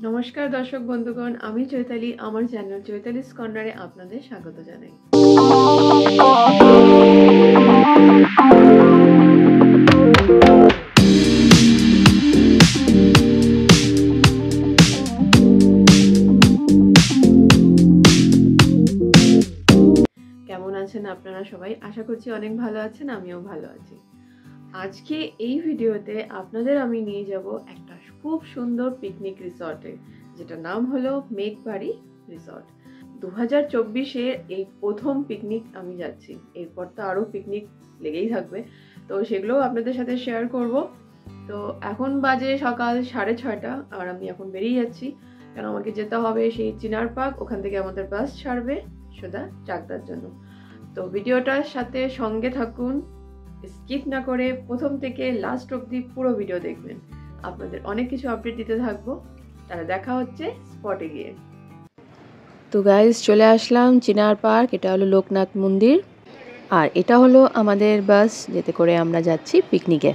নমস্কার দর্শক বন্ধুগণ, আমি চৈতালি। আমার চ্যানেল চৈতালিস কর্নারে আপনাদের স্বাগত জানাই। কেমন আছেন আপনারা সবাই? আশা করছি অনেক ভালো আছেন, আমিও ভালো আছি। আজকে এই ভিডিওতে আপনাদের আমি নিয়ে যাব একটা খুব সুন্দর পিকনিক রিসর্টে, যেটা নাম হলো মেঘবাড়ি রিসর্ট। 2024-এর এই প্রথম পিকনিক আমি যাচ্ছি। এরপর তো আরও পিকনিক লেগেই থাকবে, তো সেগুলোও আপনাদের সাথে শেয়ার করব। তো এখন বাজে সকাল 6:30 আর আমি এখন বেরিয়ে যাচ্ছি, কারণ আমাকে যেতে হবে সেই চিনার পার্ক। ওখান থেকে আমাদের বাস ছাড়বে সোজা চাকদার জন্য। তো ভিডিওটার সাথে সঙ্গে থাকুন, স্কিপ না করে প্রথম থেকে লাস্ট অবধি পুরো ভিডিও দেখবেন। আপনাদের অনেক কিছু আপডেট দিতে থাকবো। তাহলে দেখা হচ্ছে স্পটে গিয়ে। তো গাইজ, চলে আসলাম চিনার পার্ক। এটা হলো লোকনাথ মন্দির, আর এটা হলো আমাদের বাস, যেতে করে আমরা যাচ্ছি পিকনিকে।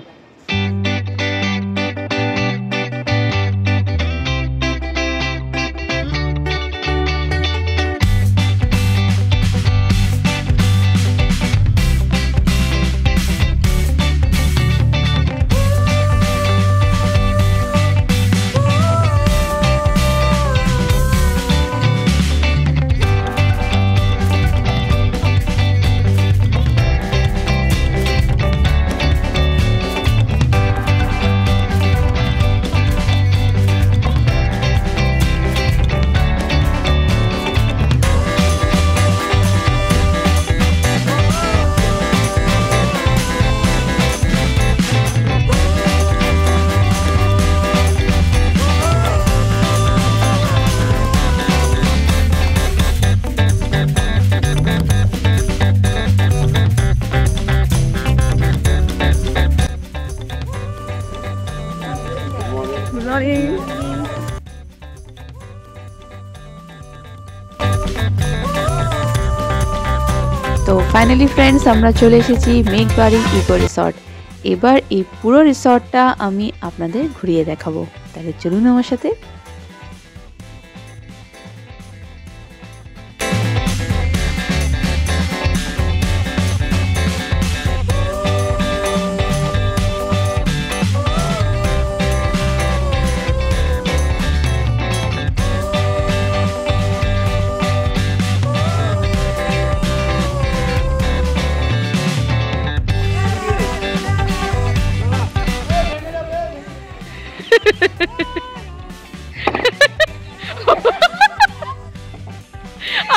তো ফাইনালি ফ্রেন্ডস, আমরা চলে এসেছি মেঘবাড়ি ইকো রিসর্ট। এবার এই পুরো রিসর্টটা আমি আপনাদের ঘুরিয়ে দেখাবো। তাহলে চলুন আমার সাথে।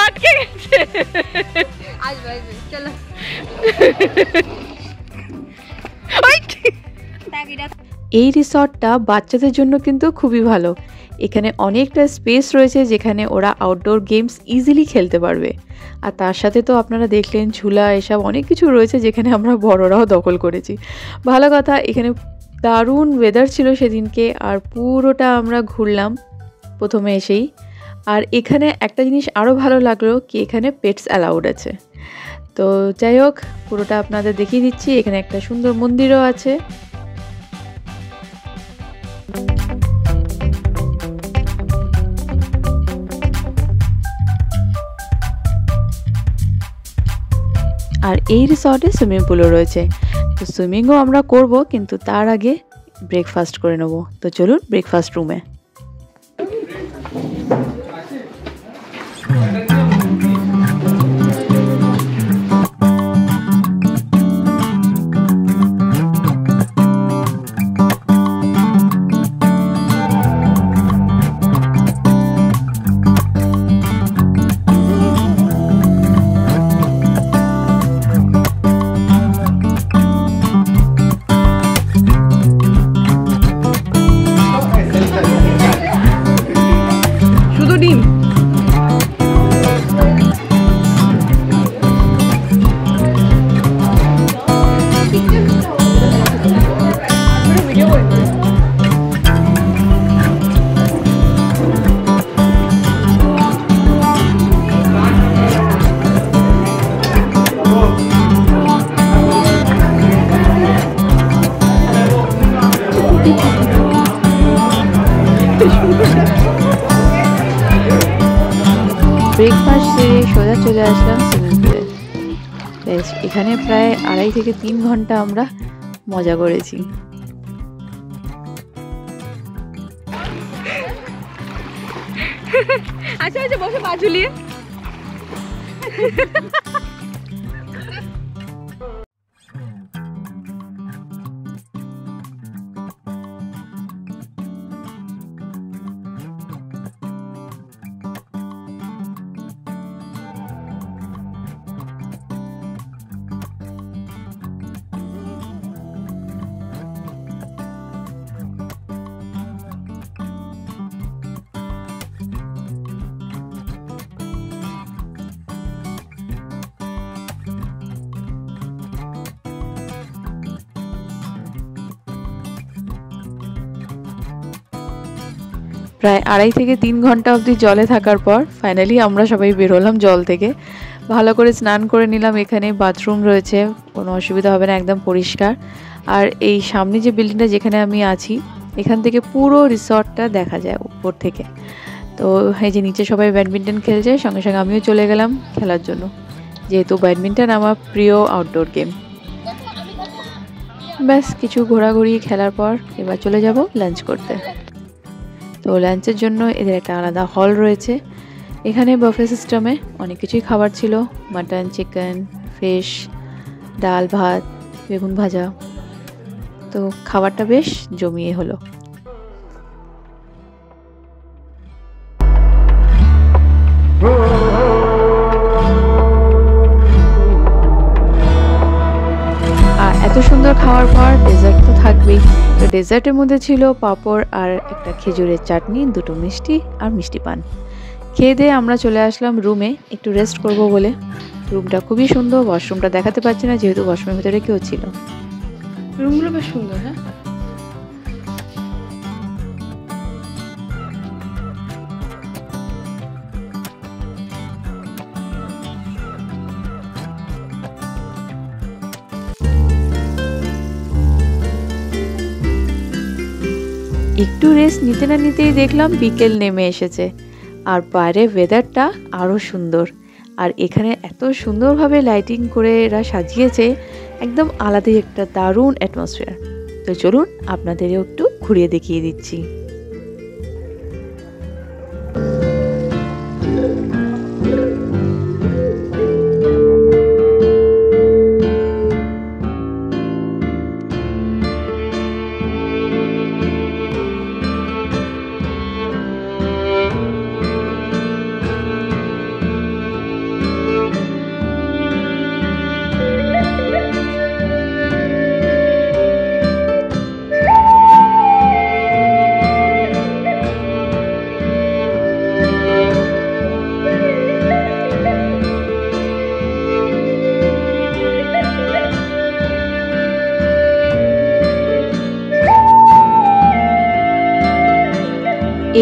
আটকে গেছে। আসবে চলো। এই রিসর্টটা বাচ্চাদের জন্য কিন্তু খুবই ভালো। এখানে অনেকটা স্পেস রয়েছে, যেখানে ওরা আউটডোর গেমস ইজিলি খেলতে পারবে। আর তার সাথে তো আপনারা দেখলেন ঝুলা, এসব অনেক কিছু রয়েছে, যেখানে আমরা বড়রাও দখল করেছি। ভালো কথা, এখানে দারুণ ওয়েদার ছিল সেদিনকে, আর পুরোটা আমরা ঘুরলাম প্রথমে এসেই। আর এখানে একটা জিনিস আরও ভালো লাগলো, কি এখানে পেটস অ্যালাউড আছে। তো যাই হোক, পুরোটা আপনাদের দেখিয়ে দিচ্ছি। এখানে একটা সুন্দর মন্দিরও আছে। আর এই রিসর্টে সুইমিং পুলও রয়েছে। তো সুইমিংও আমরা করব, কিন্তু তার আগে ব্রেকফাস্ট করে নেব। তো চলুন ব্রেকফাস্ট রুমে। ব্রেকফাস্ট সেরে সোজা চলে আসলাম সুইমিং পুলে। বেশ, এখানে প্রায় 2.5 থেকে 3 ঘন্টা আমরা মজা করেছি। আচ্ছা আচ্ছা, বসে পা ঝুলিয়ে। প্রায় 2.5 থেকে 3 ঘন্টা অবধি জলে থাকার পর ফাইনালি আমরা সবাই বের হলাম জল থেকে। ভালো করে স্নান করে নিলাম। এখানে বাথরুম রয়েছে, কোনো অসুবিধা হবে না, একদম পরিষ্কার। আর এই সামনে যে বিল্ডিংটা যেখানে আমি আছি, এখান থেকে পুরো রিসর্টটা দেখা যায় উপর থেকে। তো এই যে নিচে সবাই ব্যাডমিন্টন খেলছে, সঙ্গে সঙ্গে আমিও চলে গেলাম খেলার জন্য, যেহেতু ব্যাডমিন্টন আমার প্রিয় আউটডোর গেম। ব্যাস কিছু ঘোরাঘুরি খেলার পর এবার চলে যাব লাঞ্চ করতে। তো লাঞ্চের জন্য এদের একটা আলাদা হল রয়েছে। এখানে বাফে সিস্টেমে অনেক কিছুই খাবার ছিল, মাটন, চিকেন, ফিশ, ডাল, ভাত, বেগুন ভাজা। তো খাবারটা বেশ জমিয়ে হলো। আর এত সুন্দর খাওয়ার পর ডেজার্ট তো থাকবেই। তো ডেজার্টের মধ্যে ছিল পাঁপড় আর একটা খেজুরের চাটনি, 2টো মিষ্টি আর মিষ্টি পান। খেয়ে দিয়ে আমরা চলে আসলাম রুমে একটু রেস্ট করব বলে। রুমটা খুবই সুন্দর, ওয়াশরুমটা দেখাতে পারছি না যেহেতু ওয়াশরুমের ভিতরে কেউ ছিল। রুমগুলো বেশ সুন্দর। হ্যাঁ, একটু রেস্ট নিতে না নিতেই দেখলাম বিকেল নেমে এসেছে আর বাইরে ওয়েদারটা আরও সুন্দর। আর এখানে এত সুন্দরভাবে লাইটিং করে এরা সাজিয়েছে, একদম আলাদাই একটা দারুণ অ্যাটমসফিয়ার। তো চলুন আপনাদেরও একটু ঘুরিয়ে দেখিয়ে দিচ্ছি।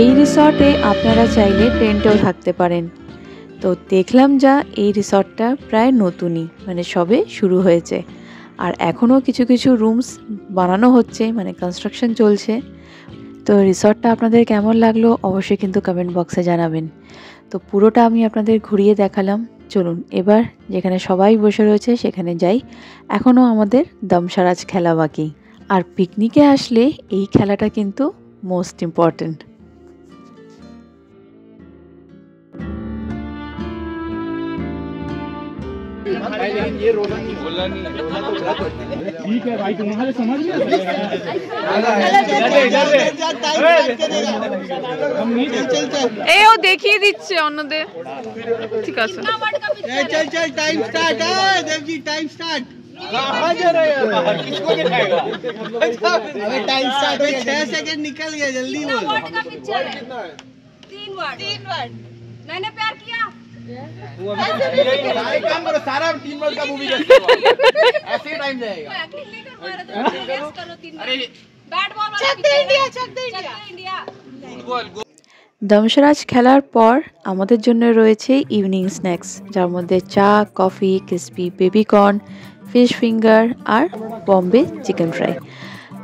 এই রিসর্টে আপনারা চাইলে টেন্টেও থাকতে পারেন। তো দেখলাম যা এই রিসর্টটা প্রায় নতুনই, মানে সবে শুরু হয়েছে। আর এখনও কিছু কিছু রুমস বানানো হচ্ছে, মানে কনস্ট্রাকশন চলছে। তো রিসর্টটা আপনাদের কেমন লাগলো অবশ্যই কিন্তু কমেন্ট বক্সে জানাবেন। তো পুরোটা আমি আপনাদের ঘুরিয়ে দেখালাম। চলুন এবার যেখানে সবাই বসে রয়েছে সেখানে যাই। এখনও আমাদের দমসারাজ খেলা বাকি। আর পিকনিকে আসলে এই খেলাটা কিন্তু মোস্ট ইম্পর্ট্যান্ট। ये रोला नहीं बोला नहीं ठीक है भाई, तुम्हारे समझ में এই ও দেখিয়ে দিচ্ছে অন্যদের। ঠিক আছে, चल चल टाइम स्टार्ट है देव जी, टाइम स्टार्ट। कहाँ जा रहे हैं बाहर, किसको दिखाएगा? अबे टाइम स्टार्ट है, 6 सेकंड निकल गया, जल्दी बोल। वर्ड का पिक्चर है, 3 वर्ड। मैंने प्यार किया। काम करो, सारा 3 वर्ड का मूवी देखो, ऐसे ही टाइम जाएगा। एक्टिंग नहीं कर पा रहा तो गेस करो 3 वर्ड। बैट बॉल वाला चक दे इंडिया, चक दे इंडिया। দমসারাজ খেলার পর আমাদের জন্য রয়েছে ইভিনিং স্ন্যাক্স, যার মধ্যে চা, coffee, crispy baby corn, fish finger আর বম্বে চিকেন ফ্রাই।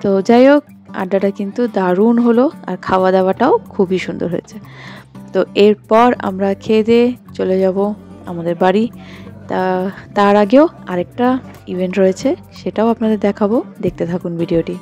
তো যাই হোক, আড্ডাটা কিন্তু দারুণ হলো আর খাওয়া দাওয়াটাও খুবই সুন্দর হয়েছে। তো এরপর আমরা খেয়ে দিয়ে চলে যাব আমাদের বাড়ি। তার আগেও আরেকটা ইভেন্ট রয়েছে, সেটাও আপনাদের দেখাবো, দেখতে থাকুন ভিডিওটি।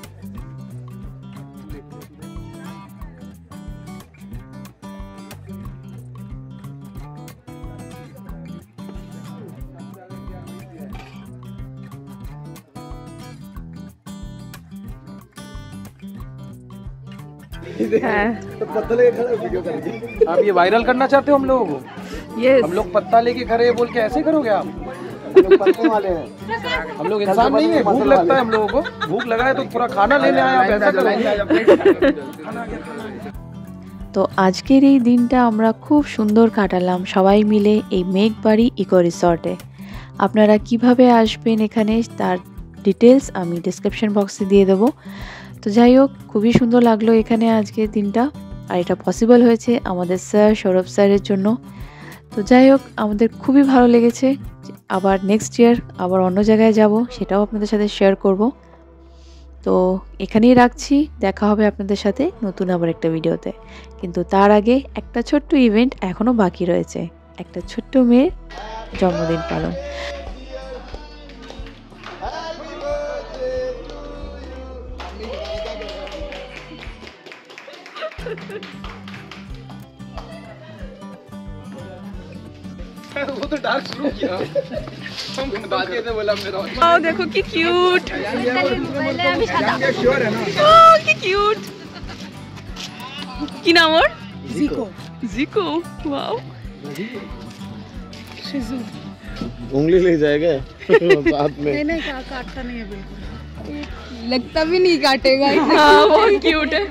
आप ये वायरल करना चाहते हो हम लोगों को? यस, हम लोग पत्ता लेके खड़े बोल के ऐसे करोगे आप? हम लोग इंसान नहीं है, भूख लगता है हम लोगों को, भूख लगा है तो पूरा खाना लेने आए आप ऐसा करोगे? তো আজকের এই দিনটা আমরা খুব সুন্দর কাটালাম সবাই মিলে এই মেঘবাড়ি ইকো রিসর্টে। আপনারা কিভাবে আসবেন এখানে তার ডিটেলস আমি ডিসক্রিপশন বক্সে দিয়ে দেবো। তো যাই হোক, খুবই সুন্দর লাগলো এখানে আজকের দিনটা, আর এটা পসিবল হয়েছে আমাদের স্যার সৌরভ স্যারের জন্য। তো যাই হোক, আমাদের খুবই ভালো লেগেছে। আবার নেক্সট ইয়ার আবার অন্য জায়গায় যাব, সেটাও আপনাদের সাথে শেয়ার করব। তো এখানেই রাখছি, দেখা হবে আপনাদের সাথে নতুন আবার একটা ভিডিওতে। কিন্তু তার আগে একটা ছোট্ট ইভেন্ট এখনও বাকি রয়েছে, একটা ছোট্ট মেয়ের জন্মদিন পালন। वो तो डांस शुरू किया, हम बात कैसे बोला मेरा? आओ देखो कि क्यूट, श्योर है ना? কি কিউট। কি নাম ওর? জিকো। জিকো, ওয়াও। उंगली ले जाएगा साथ में। नहीं काटता नहीं है बिल्कुल, लगता भी नहीं काटेगा। हाँ, बहुत क्यूट है।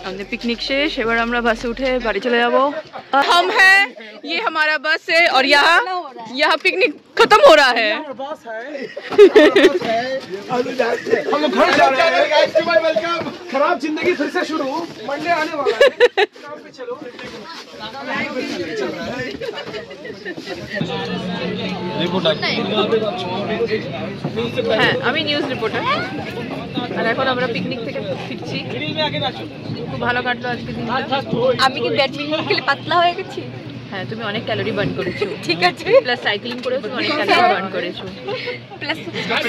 हमने पिकनिक शेष, এবার আমরা বাসে উঠে বাড়ি চলে যাব। हम हैं, ये हमारा बस है और यहाँ पिकनिक खत्म हो रहा है। हम लोग घर जा रहे हैं। वेलकम। खराब जिंदगी फिर से शुरू, मंडे आने वाला है। काम पे चलो। হ্যাঁ, আমি নিউজ রিপোর্টার, আর এখন আমরা পিকনিক থেকে ফিরছি। খুব ভালো কাটলো আজকে দিনটা। আমি কি ব্যাডমিন্টন খেলে পাতলা হয়ে গেছি? হ্যাঁ, তুমি অনেক ক্যালোরি বার্ন করেছো। ঠিক আছে, প্লাস সাইক্লিং করেও তুমি অনেক ক্যালোরি বার্ন করেছো। প্লাস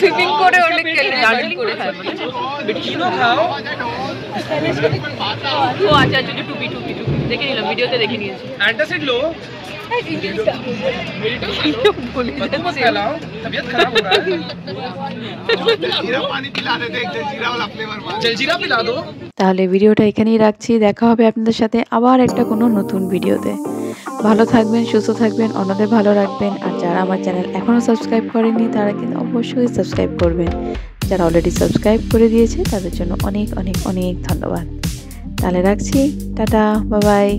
সুইমিং করে অনেক ক্যালোরি দার্জিলিং করে খায় মানে ব্রিটিশ খাও। ও আচ্ছা আচ্ছা, টুপি টুপি টুপি দেখে নিলাম, ভিডিওতে দেখে নিয়েছি। एंटासिड लो, मत फैलाओ, तबीयत खराब हो रहा है। जलजीरा पानी पिला देते, एक जलजीरा वाला फ्लेवर, जलजीरा पिला दो। তাহলে ভিডিওটা এখানেই রাখছি, দেখা হবে আপনাদের সাথে আবার একটা কোনো নতুন ভিডিওতে। ভালো থাকবেন, সুস্থ থাকবেন, অন্যদের ভালো রাখবেন। আর যারা আমার চ্যানেল এখনও সাবস্ক্রাইব করেননি তারা কিন্তু অবশ্যই সাবস্ক্রাইব করবেন। যারা অলরেডি সাবস্ক্রাইব করে দিয়েছে তাদের জন্য অনেক অনেক অনেক ধন্যবাদ। তাহলে রাখছি, টাটা, বাই বাই।